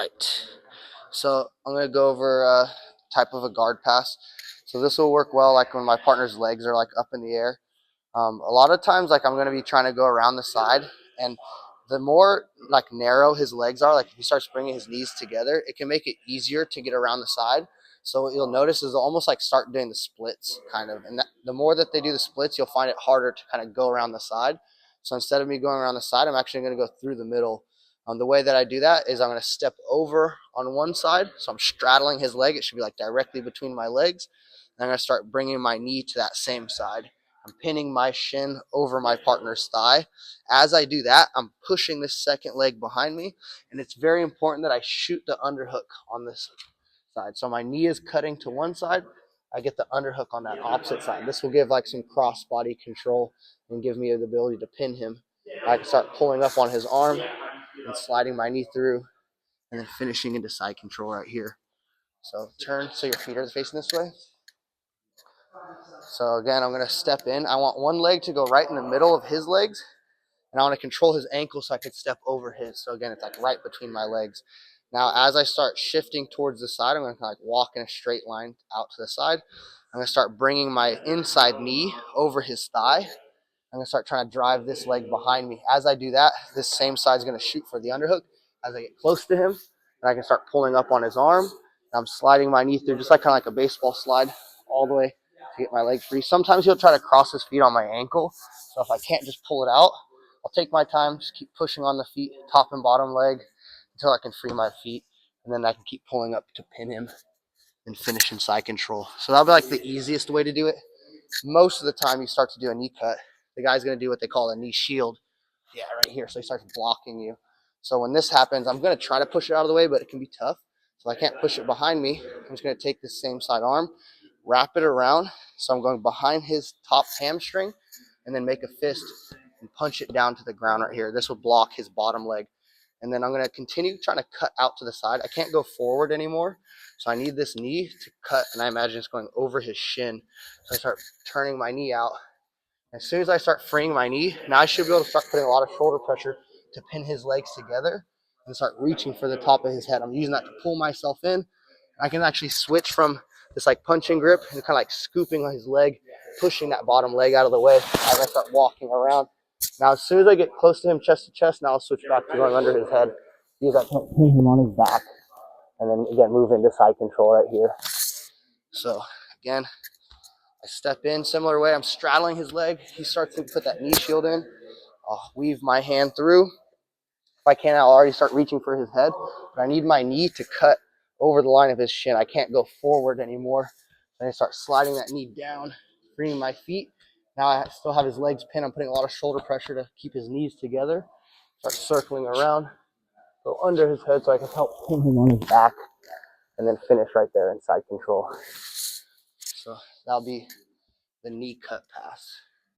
Right. So I'm going to go over type of a guard pass. So this will work well like when my partner's legs are like up in the air. A lot of times like I'm going to be trying to go around the side, and the more like narrow his legs are, like if he starts bringing his knees together, it can make it easier to get around the side. So what you'll notice is they'll almost like start doing the splits kind of. And the more that they do the splits, you'll find it harder to kind of go around the side. So instead of me going around the side, I'm actually going to go through the middle. The way that I do that is I'm going to step over on one side. So I'm straddling his leg. It should be like directly between my legs. And I'm going to start bringing my knee to that same side. I'm pinning my shin over my partner's thigh. As I do that, I'm pushing this second leg behind me. And it's very important that I shoot the underhook on this side. So my knee is cutting to one side. I get the underhook on that opposite side. This will give like some cross body control and give me the ability to pin him. I can start pulling up on his arm and sliding my knee through, and then finishing into side control right here. So turn so your feet are facing this way. So again, I'm going to step in. I want one leg to go right in the middle of his legs, and I want to control his ankle so I can step over his. So again, it's like right between my legs. Now, as I start shifting towards the side, I'm going to like walk in a straight line out to the side. I'm going to start bringing my inside knee over his thigh. I'm going to start trying to drive this leg behind me. As I do that, this same side is going to shoot for the underhook. As I get close to him, and I can start pulling up on his arm. I'm sliding my knee through just like kind of like a baseball slide all the way to get my leg free. Sometimes he'll try to cross his feet on my ankle. So if I can't just pull it out, I'll take my time, just keep pushing on the feet, top and bottom leg, until I can free my feet. And then I can keep pulling up to pin him and finish in side control. So that'll be like the easiest way to do it. Most of the time you start to do a knee cut, the guy's going to do what they call a knee shield. Yeah, right here. So he starts blocking you. So when this happens, I'm going to try to push it out of the way, but it can be tough. So I can't push it behind me. I'm just going to take this same side arm, wrap it around. So I'm going behind his top hamstring and then make a fist and punch it down to the ground right here. This will block his bottom leg. And then I'm going to continue trying to cut out to the side. I can't go forward anymore. So I need this knee to cut, and I imagine it's going over his shin. So I start turning my knee out. As soon as I start freeing my knee, now I should be able to start putting a lot of shoulder pressure to pin his legs together and start reaching for the top of his head. I'm using that to pull myself in. I can actually switch from this like punching grip and kind of like scooping on his leg, pushing that bottom leg out of the way as I start walking around. Now, as soon as I get close to him chest to chest, now I'll switch back to going under his head. Use that to pin him on his back. And then again, move into side control right here. So again, I step in similar way. I'm straddling his leg. He starts to put that knee shield in. I'll weave my hand through. If I can, I'll already start reaching for his head. But I need my knee to cut over the line of his shin. I can't go forward anymore. Then I start sliding that knee down, freeing my feet. Now I still have his legs pinned. I'm putting a lot of shoulder pressure to keep his knees together. Start circling around. Go under his head so I can help pin him on his back. And then finish right there in side control. So that'll be the knee cut pass.